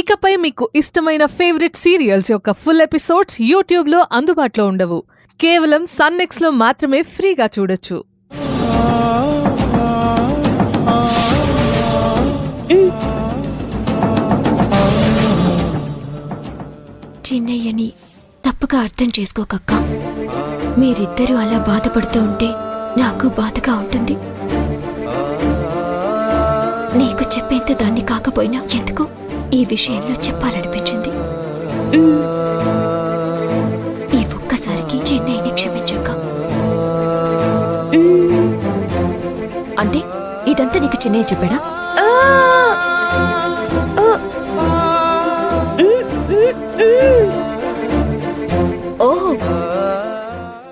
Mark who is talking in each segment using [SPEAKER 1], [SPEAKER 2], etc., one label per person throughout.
[SPEAKER 1] ఇకపై మీకు ఇష్టమైన ఫేవరెట్ సీరియల్స్ యొక్క ఫుల్ ఎపిసోడ్స్ యూట్యూబ్లో అందుబాటులో ఉండవు. కేవలం సన్నెక్స్లో మాత్రమే ఫ్రీగా చూడొచ్చు.
[SPEAKER 2] చిన్నయ్యని తప్పుగా అర్థం చేసుకోకక్క. మీరిద్దరూ అలా బాధపడుతూ ఉంటే నాకు బాధగా ఉంటుంది. నీకు చెప్పేంత దాన్ని కాకపోయినా ఎందుకు ఈ విషయంలో చెప్పాలనిపించింది. ఈ ఒక్కసారికి చిన్నయ్యని క్షమించక్క. అంటే ఇదంతా నీకు చిన్నయ్య చెప్పాడా? ఓహో,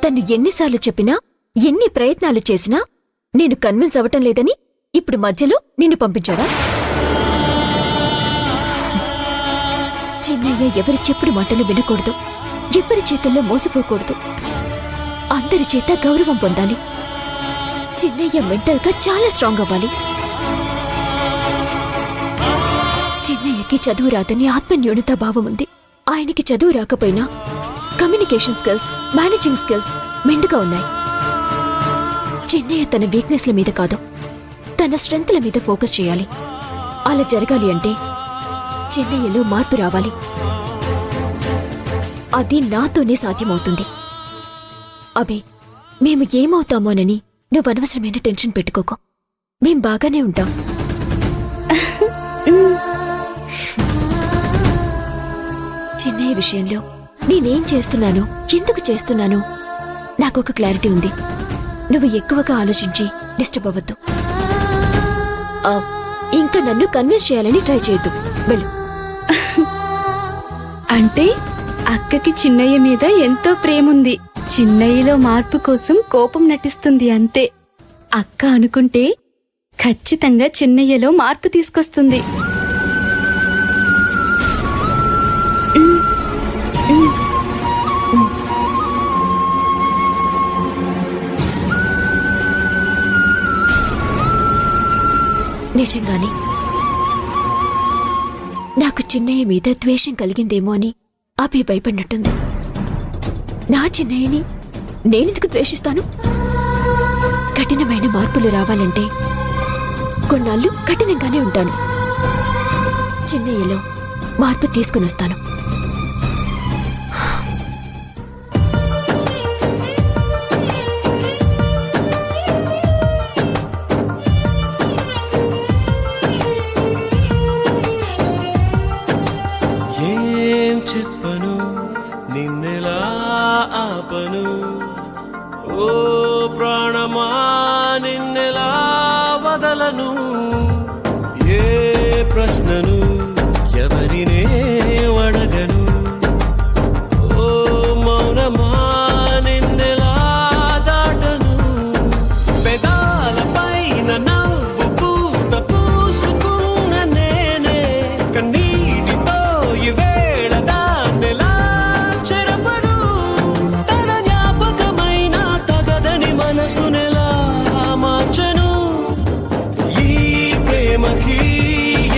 [SPEAKER 2] తను ఎన్నిసార్లు చెప్పినా ఎన్ని ప్రయత్నాలు చేసినా నేను కన్విన్స్ అవ్వటం లేదని ఇప్పుడు మధ్యలో నిన్ను పంపించాడా? చిన్నయ్య ఎవరి చెప్పుడు మాటలు వినకూడదు, ఎవరి చేతుల్లో మోసపోకూడదు, అందరి చేత గౌరవం పొందాలి. చిన్నయ్య మెంటల్ గా చాలా స్ట్రాంగ్ అవ్వాలి. చిన్నయ్యకి చదువు రాదని ఆత్మన్యూనతా భావం ఉంది. ఆయనకి చదువు రాకపోయినా కమ్యూనికేషన్ స్కిల్స్, మేనేజింగ్ స్కిల్స్ మెండుగా ఉన్నాయి. చిన్నయ్య తన వీక్నెస్ల మీద కాదు, తన స్ట్రెంగ్త్ల మీద ఫోకస్ చేయాలి. అలా జరగాలి అంటే చిన్నయ్యలో మార్పు రావాలి. అది నాతోనే సాధ్యమవుతుంది. అబే, మేము ఏమవుతామోనని నువ్వు అనవసరమైన టెన్షన్ పెట్టుకోకు. మేం బాగానే ఉంటాం. చిన్నయ్య విషయంలో నేనేం చేస్తున్నానో, ఎందుకు చేస్తున్నానో నాకొక క్లారిటీ ఉంది. నువ్వు ఎక్కువగా ఆలోచించి డిస్టర్బ్ అవ్వద్దు. ఇంకా నన్ను కన్విన్స్ చేయాలని ట్రై చేయొద్దు. వెళ్ళు.
[SPEAKER 3] అంటే అక్కకి చిన్నయ్య మీద ఎంతో ప్రేముంది. చిన్నయ్యలో మార్పు కోసం కోపం నటిస్తుంది అంతే. అక్క అనుకుంటే ఖచ్చితంగా చిన్నయ్యలో మార్పు తీసుకొస్తుంది.
[SPEAKER 2] నిజంగానే నాకు చిన్నయ్య మీద ద్వేషం కలిగిందేమో అని అభి భయపడినట్టుంది. నా చిన్నయ్యని నేనెందుకు ద్వేషిస్తాను? కఠినమైన మార్పులు రావాలంటే కొన్నాళ్ళు కఠినంగానే ఉంటాను. చిన్నయ్యలో మార్పు తీసుకుని వస్తాను.
[SPEAKER 4] చెప్పను నిన్నెలా ఆపను, ఓ ప్రాణమా నిన్నెలా వదలను. ఏ ప్రశ్నను ఎవరినే అడగను, ఓ మౌనమా నిన్నెలా దాటను. పెదాలపైన నవ్వు పూత పూసుకున్న నేనే కన్నీటితో ఇవే మనసునెలా మార్చను. ఈ ప్రేమకి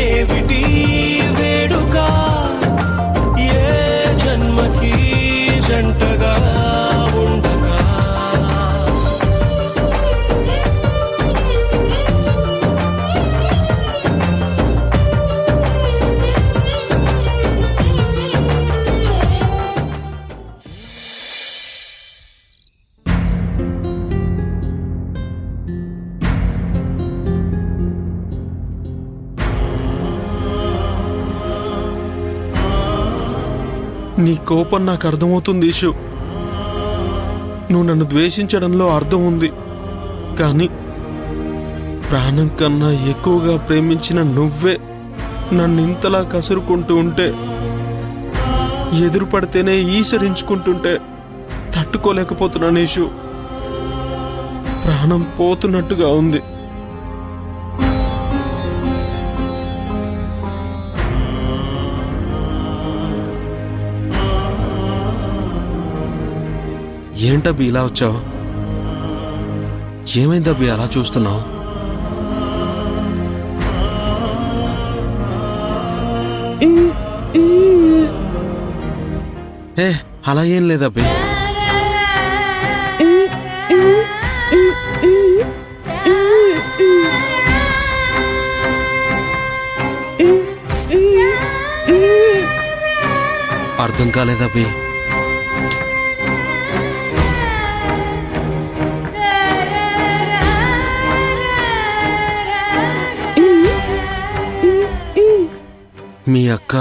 [SPEAKER 4] ఏమిటి వేడుక, ఏ జన్మకి జంటగా ఉండగా.
[SPEAKER 5] నీ కోపం నాకు అర్థమవుతుంది ఇషు. నువ్వు నన్ను ద్వేషించడంలో అర్థం ఉంది. కానీ ప్రాణం కన్నా ఎక్కువగా ప్రేమించిన నువ్వే నన్ను ఇంతలా కసురుకుంటూ ఉంటే, ఎదురు పడితేనే ఈసరించుకుంటుంటే తట్టుకోలేకపోతున్నాను ఇషు. ప్రాణం పోతున్నట్టుగా ఉంది. ఏంటబ్బి ఇలా వచ్చావు? ఏమైందబ్బి అలా చూస్తున్నావు? ఏ అలా ఏం లేదబ్బే. అర్థం కాలేదబ్బే. మీ అక్క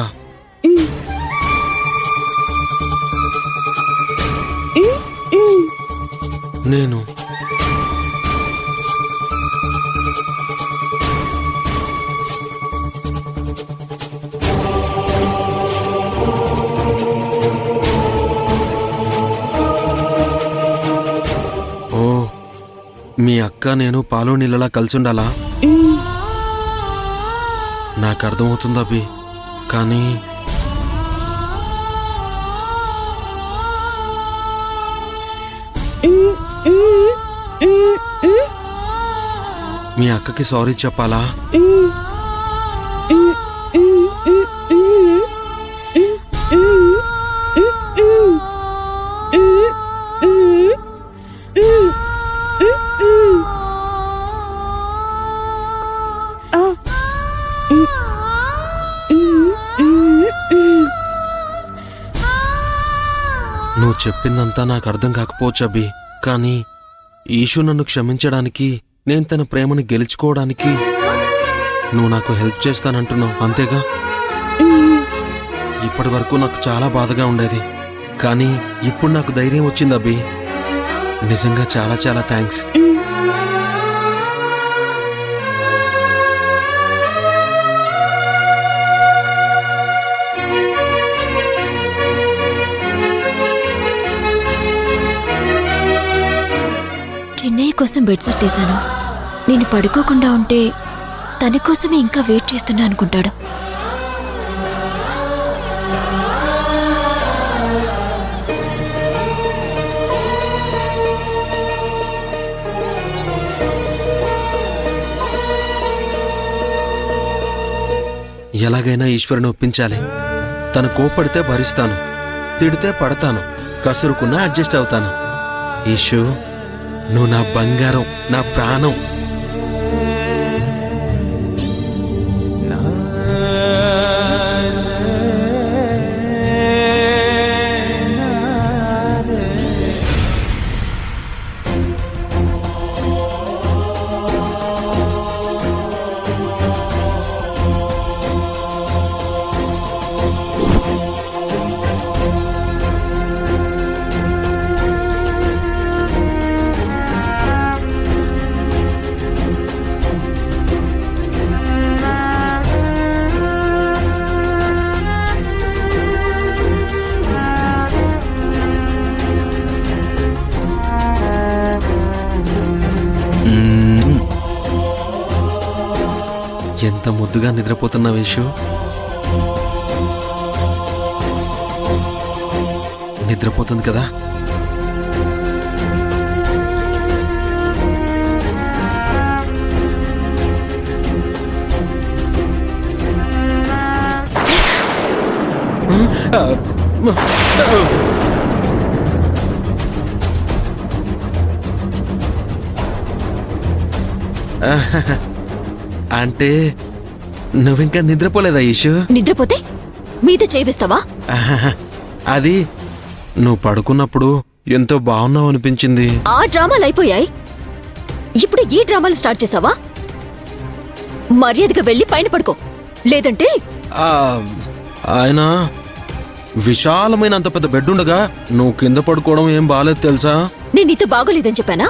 [SPEAKER 5] నేను ఓ మీ అక్క నేను పాలు నీళ్ళలా కలిసుండాలా? నాకు అర్థమవుతుంది అభి, కానీ మీ అక్కకి సారీ చెప్పాలా? నువ్వు చెప్పిందంతా నాకు అర్థం కాకపోవచ్చు అభి, కానీ ఈషు నన్ను క్షమించడానికి, నేను తన ప్రేమను గెలుచుకోవడానికి నువ్వు నాకు హెల్ప్ చేస్తానంటున్నావు, అంతేగా? ఇప్పటి వరకు నాకు చాలా బాధగా ఉండేది, కానీ ఇప్పుడు నాకు ధైర్యం వచ్చింది అభి. నిజంగా చాలా చాలా థ్యాంక్స్.
[SPEAKER 2] చిన్నయ్య కోసం బెడ్ సర్దేశాను. నేను పడుకోకుండా ఉంటే తన కోసమే ఇంకా వెయిట్ చేస్తున్నా అనుకుంటాడు.
[SPEAKER 5] ఎలాగైనా ఈశ్వరుని ఒప్పించాలి. తను కోపడితే భరిస్తాను, తిడితే పడతాను, కసురుకున్నా అడ్జస్ట్ అవుతాను. ఈషు, నువ్వు నా బంగారం, నా ప్రాణం. ఎంత ముద్దుగా నిద్రపోతున్న విషు. నిద్రపోతుంది కదా? అంటే నువ్వింకా నిద్రపోలేదా ఈషు?
[SPEAKER 2] నిద్రపోతే మీద చేయిస్తావా?
[SPEAKER 5] అది నువ్వు పడుకున్నప్పుడు ఎంతో బాగున్నావు అనిపించింది.
[SPEAKER 2] ఆ డ్రామాలు అయిపోయాయి, ఇప్పుడు ఈ డ్రామాలు స్టార్ట్ చేసావా? మర్యాదగా వెళ్ళి పైన పడుకో, లేదంటే
[SPEAKER 5] ఆయన విశాలమైన అంత పెద్ద బెడ్ ఉండగా నువ్వు కింద పడుకోవడం ఏం బాలేదు తెలుసా?
[SPEAKER 2] నేను నీతో బాగోలేదని చెప్పానా?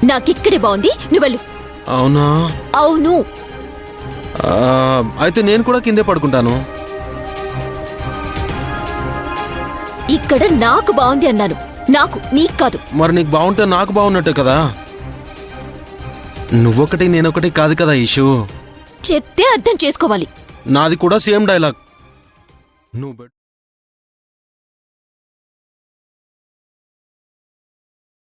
[SPEAKER 2] నాకిక్కడే బాగుంది, నువ్వు వెళ్ళు.
[SPEAKER 5] అవునా?
[SPEAKER 2] అవును.
[SPEAKER 5] అయితే నేను కూడా కిందే పడుకుంటాను.
[SPEAKER 2] ఇక్కడ నాకు బాగుంది అన్నాను, నాకు, నీకు కాదు.
[SPEAKER 5] మరి నీకు బాగుంటే నాకు బాగున్నట్టే కదా. నువ్వొకటి నేనొకటి కాదు కదా ఈషు.
[SPEAKER 2] చెప్తే అర్థం చేసుకోవాలి.
[SPEAKER 5] నాది కూడా సేమ్ డైలాగ్. నువ్వు